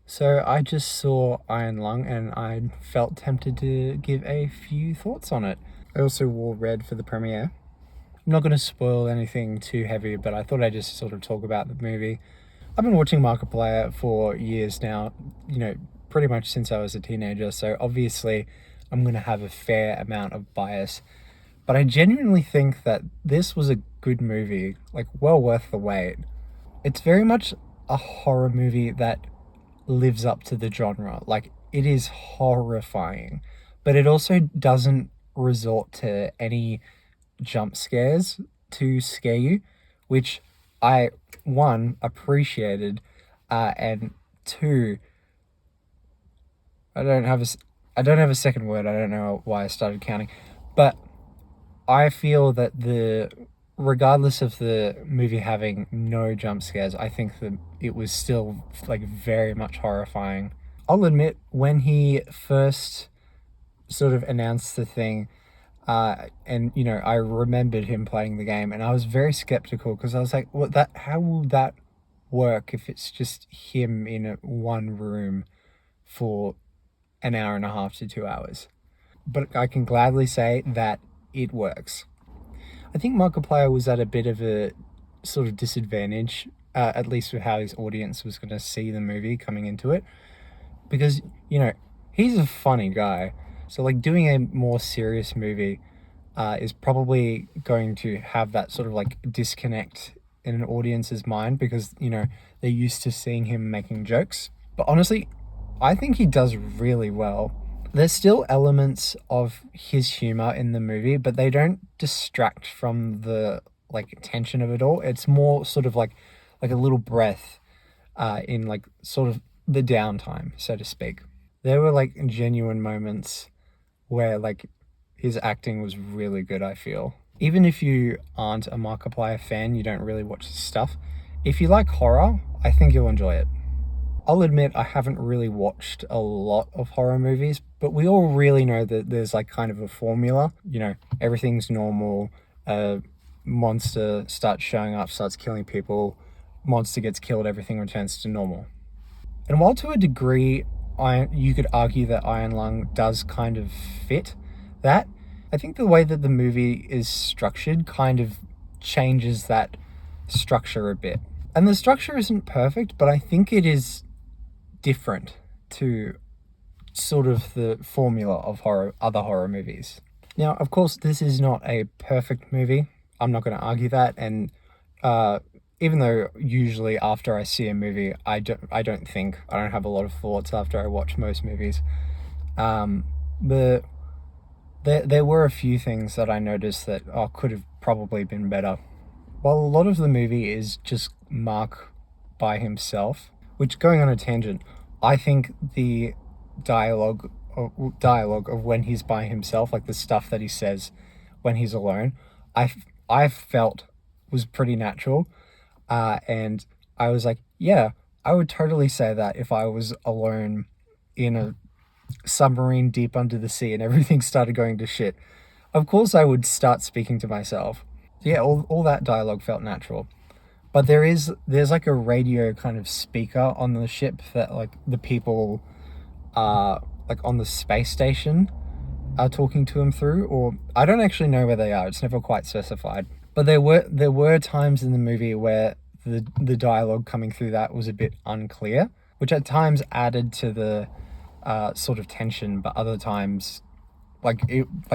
So I just saw Iron Lung and I felt tempted to give a few thoughts on it. I also wore red for the premiere. I'm not going to spoil anything too heavy, but I thought I'd just sort of talk about the movie. I've been watching Markiplier for years now, pretty much since I was a teenager, so obviously I'm going to have a fair amount of bias. But I genuinely think that this was a good movie, like well worth the wait. It's very much a horror movie that lives up to the genre. Like, it is horrifying, but it also doesn't resort to any jump scares to scare you, which I, one, appreciated, and two, I don't have a, I don't have a second word. I don't know why I started counting, but I feel that regardless of the movie having no jump scares, I think that it was still like very much horrifying. I'll admit, when he first sort of announced the thing, and I remembered him playing the game, and I was very skeptical because I was like, "What that? How will that work if it's just him in one room for an hour and a half to 2 hours?" But I can gladly say that it works. I think Markiplier was at a bit of a sort of disadvantage, at least with how his audience was going to see the movie coming into it, because he's a funny guy. So like doing a more serious movie is probably going to have that sort of like disconnect in an audience's mind because they're used to seeing him making jokes. But honestly, I think he does really well. There's still elements of his humor in the movie, but they don't distract from the like tension of it all. It's more sort of like a little breath in like sort of the downtime, so to speak. There were like genuine moments where like his acting was really good, I feel. Even if you aren't a Markiplier fan, you don't really watch his stuff. If you like horror, I think you'll enjoy it. I'll admit I haven't really watched a lot of horror movies, but we all really know that there's like kind of a formula. Everything's normal. A monster starts showing up, starts killing people. Monster gets killed, everything returns to normal. And while to a degree, you could argue that Iron Lung does kind of fit that, I think the way that the movie is structured kind of changes that structure a bit. And the structure isn't perfect, but I think it is different to sort of the formula of other horror movies. Now, of course, this is not a perfect movie. I'm not going to argue that, and uh, even though usually after I see a movie, I don't have a lot of thoughts after I watch most movies. But there were a few things that I noticed that could have probably been better. While a lot of the movie is just Mark by himself, which, going on a tangent, I think the dialogue dialogue of when he's by himself, like the stuff that he says when he's alone, I felt was pretty natural, and I was like, yeah, I would totally say that if I was alone in a submarine deep under the sea and everything started going to shit. Of course, I would start speaking to myself. Yeah, all that dialogue felt natural. But there's like a radio kind of speaker on the ship that like the people like on the space station are talking to him through, or I don't actually know where they are. It's never quite specified. But there were times in the movie where the dialogue coming through that was a bit unclear, which at times added to the sort of tension, but other times like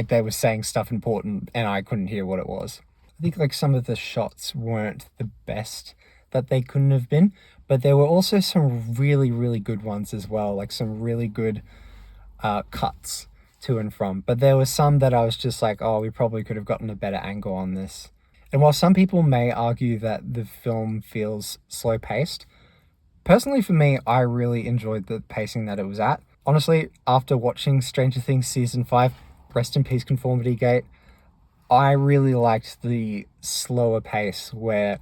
they were saying stuff important and I couldn't hear what it was. I think like some of the shots weren't the best that they couldn't have been, but there were also some really, really good ones as well, like some really good cuts to and from. But there were some that I was just like, oh, we probably could have gotten a better angle on this. And while some people may argue that the film feels slow paced, personally for me, I really enjoyed the pacing that it was at. Honestly, after watching Stranger Things Season 5, rest in peace Conformity Gate, I really liked the slower pace where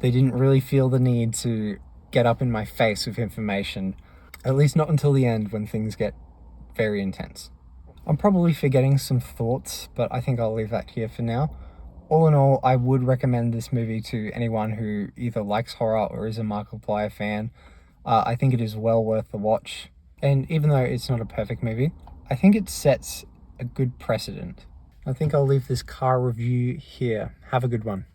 they didn't really feel the need to get up in my face with information, at least not until the end when things get very intense. I'm probably forgetting some thoughts, but I think I'll leave that here for now. All in all, I would recommend this movie to anyone who either likes horror or is a Markiplier fan. I think it is well worth the watch. And even though it's not a perfect movie, I think it sets a good precedent. I think I'll leave this car review here. Have a good one.